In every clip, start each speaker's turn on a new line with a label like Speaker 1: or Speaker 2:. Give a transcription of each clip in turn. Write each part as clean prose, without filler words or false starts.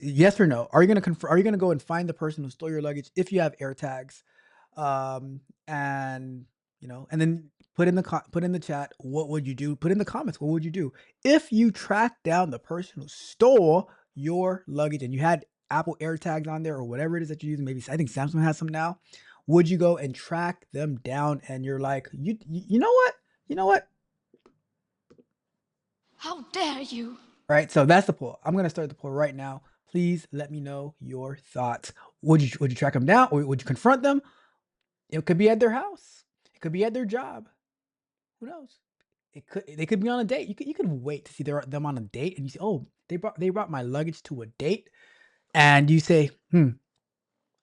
Speaker 1: Yes or no? Are you gonna go and find the person who stole your luggage if you have AirTags? And and then put in the chat, what would you do? Put in the comments, what would you do if you tracked down the person who stole your luggage and you had Apple AirTags on there or whatever it is that you're using? Maybe I think Samsung has some now. Would you go and track them down? And you're like, you know what? You know what?
Speaker 2: How dare you?
Speaker 1: Right. So that's the poll. I'm gonna start the poll right now. Please let me know your thoughts. Would you track them down or would you confront them? It could be at their house. It could be at their job. Who knows? They could be on a date. You could wait to see them on a date, and you say, "Oh, they brought my luggage to a date," and you say, "Hmm,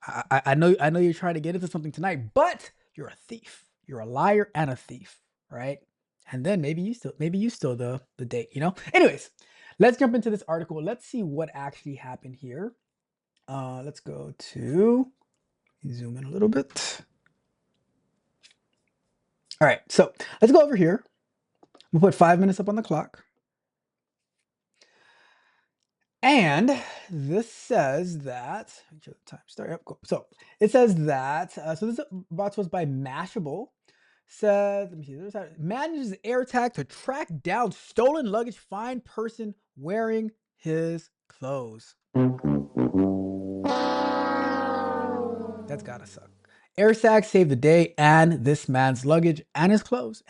Speaker 1: I know you're trying to get into something tonight, but you're a thief. You're a liar and a thief, right?" And then maybe you still the date. Anyways, let's jump into this article. Let's see what actually happened here. Let's go to zoom in a little bit. All right, so let's go over here. We'll put 5 minutes up on the clock. And this says that, make sure the time start. Yep, cool. So it says that, so this box was by Mashable. Says, let me see, manages AirTag to track down stolen luggage, find person wearing his clothes. That's gotta suck. AirTag saved the day and this man's luggage and his clothes,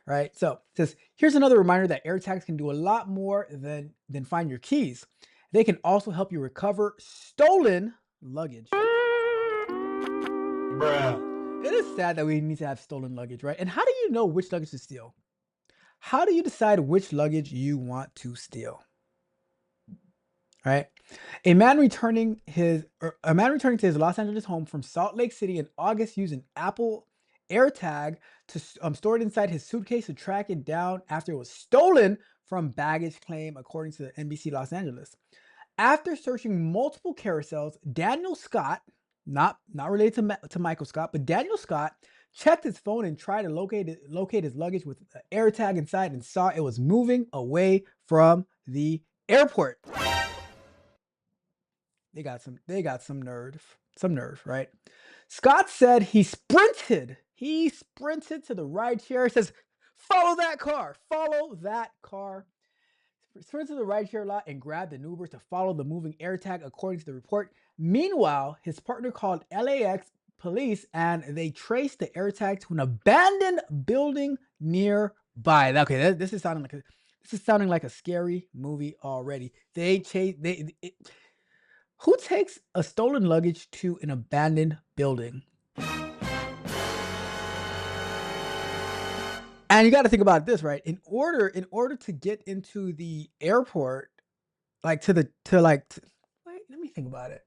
Speaker 1: right? So it says, here's another reminder that AirTags can do a lot more than find your keys. They can also help you recover stolen luggage.
Speaker 3: Bruh.
Speaker 1: It is sad that we need to have stolen luggage, right? And how do you know which luggage to steal? How do you decide which luggage you want to steal? Right? A man returning to his Los Angeles home from Salt Lake City in August used an Apple AirTag to store it inside his suitcase to track it down after it was stolen from baggage claim, according to the NBC Los Angeles. After searching multiple carousels, Daniel Scott, not related to Michael Scott, but Daniel Scott checked his phone and tried to locate his luggage with an AirTag inside and saw it was moving away from the airport. They got some nerve, right? Scott said he sprinted. He sprinted to the ride share. Says, follow that car. Follow that car. Sprinted to the ride share lot and grabbed an Uber to follow the moving AirTag, according to the report. Meanwhile, his partner called LAX police and they traced the AirTag to an abandoned building nearby. Okay, this is sounding like a scary movie already. Who takes a stolen luggage to an abandoned building? And you got to think about this, right? In order to get into the airport, like wait, let me think about it.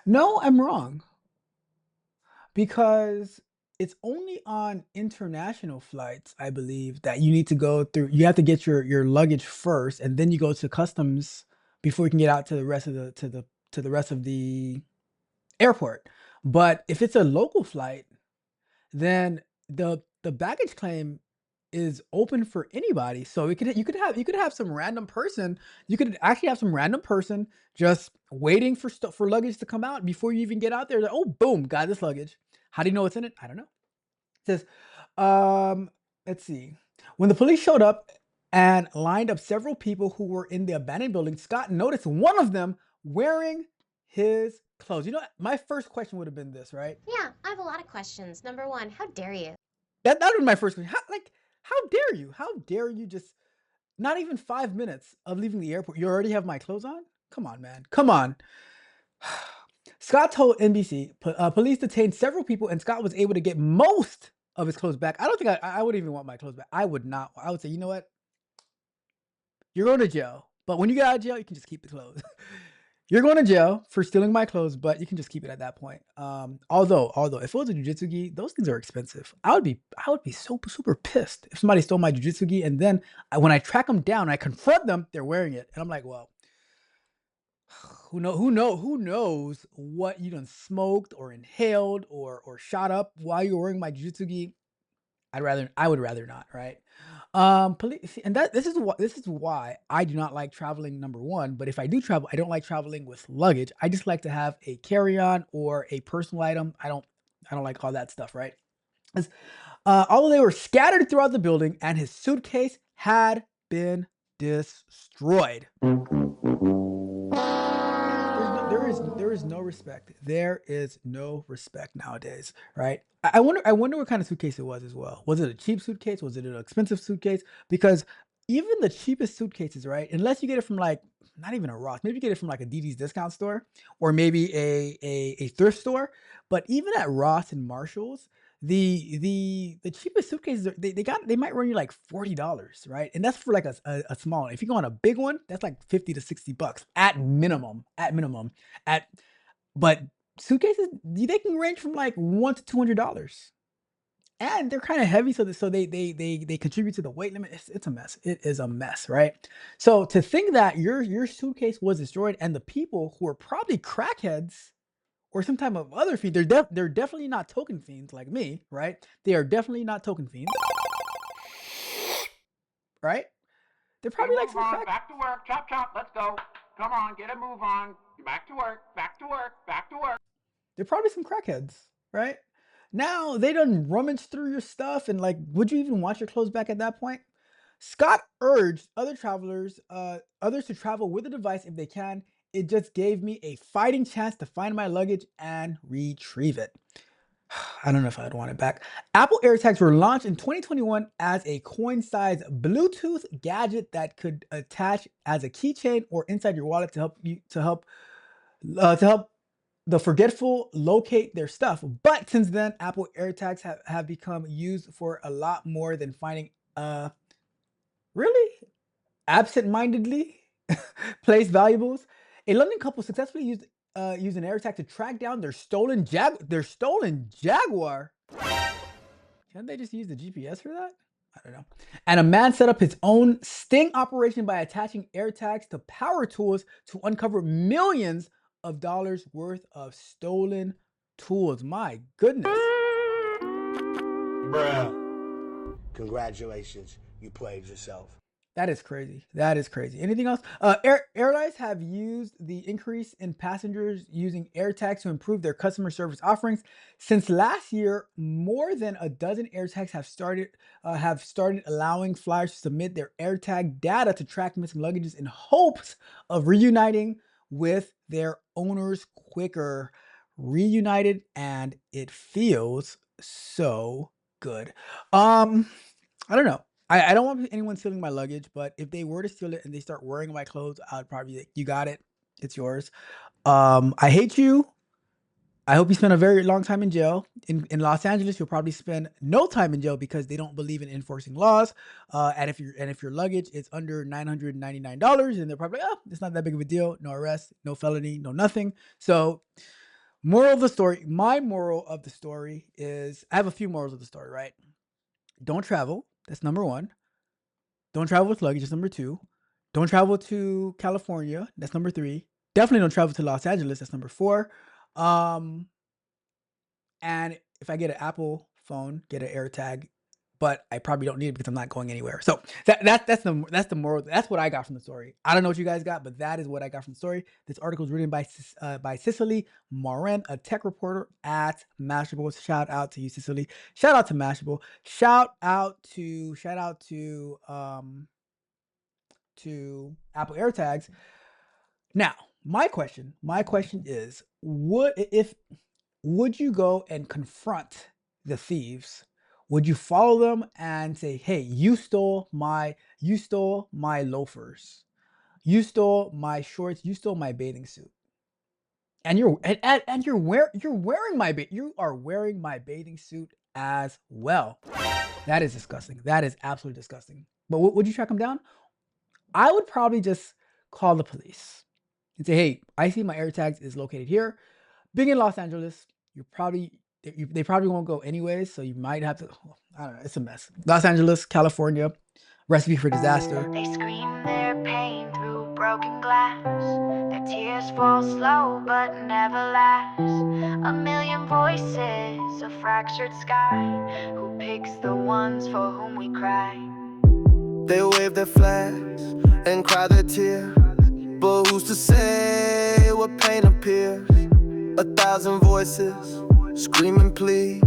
Speaker 1: No, I'm wrong because it's only on international flights, I believe, that you need to go through. You have to get your luggage first, and then you go to customs before you can get out to the rest of the airport. But if it's a local flight, then the baggage claim is open for anybody. So you could have some random person. You could actually have some random person just waiting for luggage to come out before you even get out there. Like, oh, boom, got this luggage. How do you know what's in it? I don't know. It says, um, let's see. When the police showed up and lined up several people who were in the abandoned building, Scott noticed one of them wearing his clothes. My first question would have been this, right?
Speaker 4: Yeah, I have a lot of questions. Number one, how dare you?
Speaker 1: That would be my first question. How dare you? How dare you just not even 5 minutes of leaving the airport? You already have my clothes on? Come on, man. Come on. Scott told NBC police detained several people and Scott was able to get most of his clothes back. I don't think I would even want my clothes back. I would not. I would say, you know what? You're going to jail. But when you get out of jail, you can just keep the clothes. You're going to jail for stealing my clothes, but you can just keep it at that point. Although if it was a jujitsu gi, those things are expensive. I would be super super pissed if somebody stole my jujitsu gi, and then when I track them down, I confront them, they're wearing it, and I'm like, well, who knows what you done smoked or inhaled or shot up while you're wearing my jujitsu gi? I would rather not, right? Police, and this is why I do not like traveling. Number one, but if I do travel, I don't like traveling with luggage. I just like to have a carry-on or a personal item. I don't like all that stuff, right? Although they were scattered throughout the building, and his suitcase had been destroyed. There is no respect. There is no respect nowadays, right? I wonder what kind of suitcase it was as well. Was it a cheap suitcase? Was it an expensive suitcase? Because even the cheapest suitcases, right? Unless you get it from like not even a Ross, maybe you get it from like a DD's discount store or maybe a thrift store. But even at Ross and Marshalls, the cheapest suitcases they might run you like $40, right? And that's for like a small one. If you go on a big one, that's like 50 to 60 bucks at minimum. At minimum. At But suitcases they can range from like $100 to $200. And they're kind of heavy, so they contribute to the weight limit. It's a mess. It is a mess, right? So to think that your suitcase was destroyed and the people who are probably crackheads or some type of other fiend. They're definitely not token fiends like me, right? They are definitely not token fiends, right? They're
Speaker 2: Get a
Speaker 1: probably like
Speaker 2: move
Speaker 1: some
Speaker 2: on.
Speaker 1: crack.
Speaker 2: Back to work. Chop, chop. Let's go. Come on, get a move on. Back to work. Back to work. Back to work.
Speaker 1: They're probably some crackheads, right? Now they done rummage through your stuff and like, would you even want your clothes back at that point? Scott urged others to travel with the device if they can. It just gave me a fighting chance to find my luggage and retrieve it. I don't know if I'd want it back. Apple AirTags were launched in 2021 as a coin-sized Bluetooth gadget that could attach as a keychain or inside your wallet to help the forgetful locate their stuff. But since then, Apple AirTags have become used for a lot more than finding really absent-mindedly placed valuables. A London couple successfully used an AirTag to track down their stolen Jaguar. Can't they just use the GPS for that? I don't know. And a man set up his own sting operation by attaching AirTags to power tools to uncover millions of dollars worth of stolen tools. My goodness.
Speaker 3: Bruh. Congratulations, you played yourself.
Speaker 1: That is crazy. That is crazy. Anything else? Airlines have used the increase in passengers using AirTags to improve their customer service offerings. Since last year, more than a dozen AirTags have started allowing flyers to submit their AirTag data to track missing luggages in hopes of reuniting with their owners quicker. Reunited, and it feels so good. I don't know. I don't want anyone stealing my luggage, but if they were to steal it and they start wearing my clothes, I'd probably be like, you got it. It's yours. I hate you. I hope you spend a very long time in jail. In Los Angeles, you'll probably spend no time in jail because they don't believe in enforcing laws. And if your luggage is under $999, and they're probably it's not that big of a deal. No arrest, no felony, no nothing. So, moral of the story. My moral of the story is I have a few morals of the story, right? Don't travel. That's number one. Don't travel with luggage. That's number two. Don't travel to California. That's number three. Definitely don't travel to Los Angeles. That's number four. Um, and if I get an Apple phone, get an AirTag, but I probably don't need it because I'm not going anywhere. So that's the moral. That's what I got from the story. I don't know what you guys got, but that is what I got from the story. This article is written by Cicely Morin, a tech reporter at Mashable. Shout out to you, Cicely. Shout out to Mashable. To Apple AirTags. Now, my question is, would you go and confront the thieves? Would you follow them and say, "Hey, you stole my loafers. You stole my shorts, you stole my bathing suit." And you are wearing my bathing suit as well. That is disgusting. That is absolutely disgusting. But would you track them down? I would probably just call the police and say, "Hey, I see my AirTags is located here. Being in Los Angeles, they probably won't go anyways, so you might have to. I don't know. It's a mess. Los Angeles, California, recipe for disaster."
Speaker 5: They scream their pain through broken glass. Their tears Dreams fall slow but never last. A million voices, a fractured sky. Who picks the ones for whom we cry?
Speaker 6: They wave their flags and cry their tears, but who's to say what pain appears? 1,000 voices screaming plea,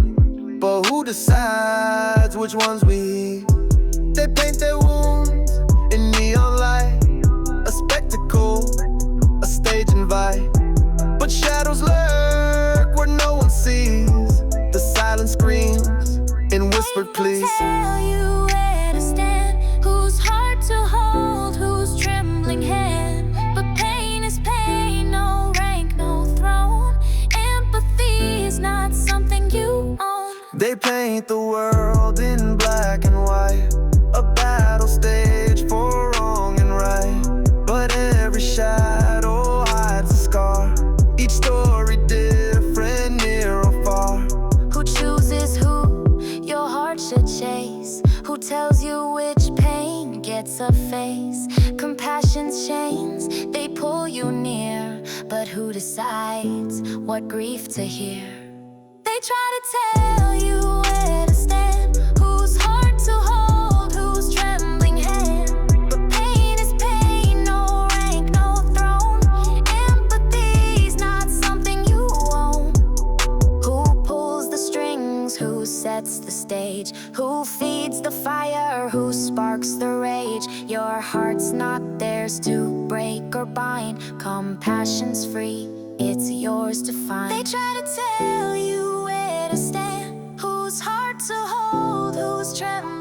Speaker 6: but who decides which ones we heed? They paint their wounds in neon light, a spectacle, a stage invite. But shadows lurk where no one sees. The silence screams in whispered pleas.
Speaker 5: Tell you where to stand, whose heart to hold, whose trembling hand. But pain is pain, no rank, no throne. Empathy is not something you own.
Speaker 6: They paint the world in black and white, a battle stage for wrong and right. But every shadow hides a scar, each story different, near or far.
Speaker 5: Who chooses who your heart should chase? Who tells you which pain gets a face? Compassion's chains, they pull you near, but who decides what grief to hear? They try to tell you where to stand, whose heart to hold, whose trembling hand. But pain is pain, no rank, no throne. Empathy's not something you own. Who pulls the strings, who sets the stage? Who feeds the fire, who sparks the rage? Your heart's not theirs to break or bind. Compassion's free, it's yours to find. They try to tell you where to stand, whose heart to hold, whose trembling